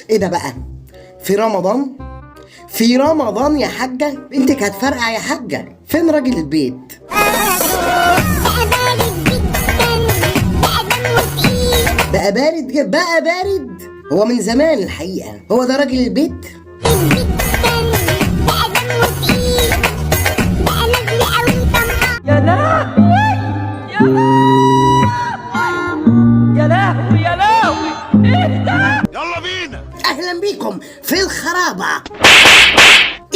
ايه ده بقى؟ في رمضان؟ في رمضان يا حاجة؟ بنتك هتفرقع يا حاجة. فين راجل البيت؟ بقى بارد بقى بارد. هو من زمان الحقيقة. هو ده راجل البيت؟ يا لهوي يا لهوي يا لهوي يا لهوي، ايه ده؟ يلا بينا. اهلا بيكم في الخرابة.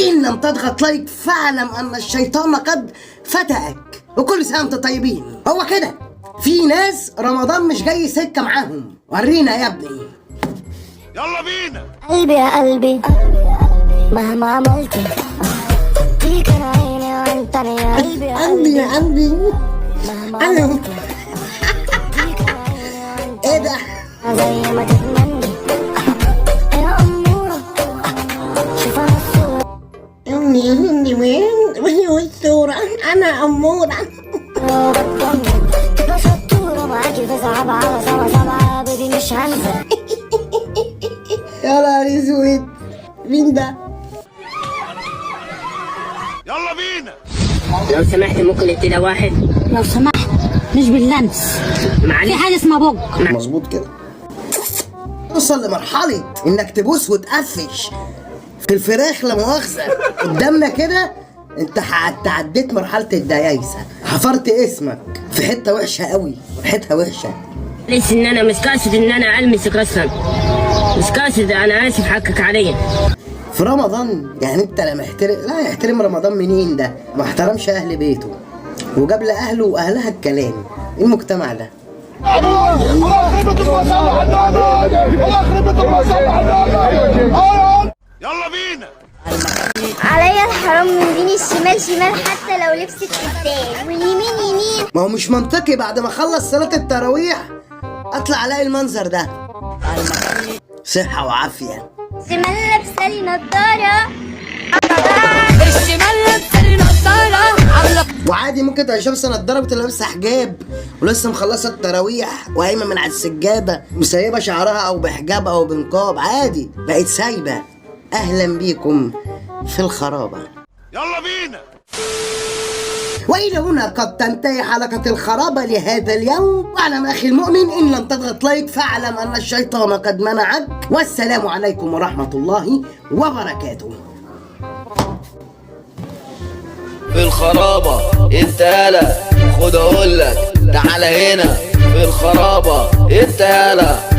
ان لم تضغط لايك فاعلم ان الشيطان قد فتأك. وكل سنة وانتم طيبين. هو كده في ناس رمضان مش جاي سكة معاهم. ورينا يا ابني. يلا بينا. قلبي يا قلبي مهما عملت فيك انا عيني وانت يا قلبي يا قلبي يا قلبي. مهما انا عملت فيك انا عيني وانت ايه ده؟ زي ما تتمني يا أمورة. شوف أنا الصورة امي وين والصورة؟ انا امورة. وبتجنن تبقى شطورة معاكي تصعب على سبعة بيبي مش هنسى. يا نهار اسود. مين ده؟ يلا بينا. لو سمحت ممكن ابتدى واحد؟ لو سمحت مش باللمس، في معلش. حاجه اسمها بوج. مظبوط كده. توصل لمرحلة انك تبوس وتقفش في الفراخ لا مؤاخذة قدامنا كده. انت عديت مرحلة الديايسة. حفرت اسمك في حتة وحشة قوي. ريحتها وحشة. ليس ان انا مش قاصد ان انا المسك اصلا، مش قاصد. انا اسف حقك عليا. في رمضان يعني انت لا محترم. لا يحترم رمضان منين ده؟ ما احترمش اهل بيته وجاب لاهله واهلها الكلام. ايه المجتمع ده؟ يلا بينا. عليا الحرام من دين الشمال شمال حتى لو لبست كتان واليمين يمين. ما هو مش منطقي بعد ما اخلص صلاة التراويح اطلع الاقي المنظر ده. صحة وعافية. شمال لابسة لي نضارة. الشمال لابسه لي نضاره عامله وعادي ممكن تبقى شمس نضاره وتبقى لابسه حجاب ولسه مخلصه التراويح وقايمه من على السجاده مسيبه شعرها او بحجاب او بنقاب. عادي بقت سايبه. اهلا بيكم في الخرابه. يلا بينا. والى هنا قد تنتهي حلقه الخرابه لهذا اليوم. واعلم اخي المؤمن ان لم تضغط لايك فاعلم ان الشيطان قد منعك. والسلام عليكم ورحمه الله وبركاته. في الخرابة انت يالا خد اقولك تعالى هنا في الخرابة انت يالا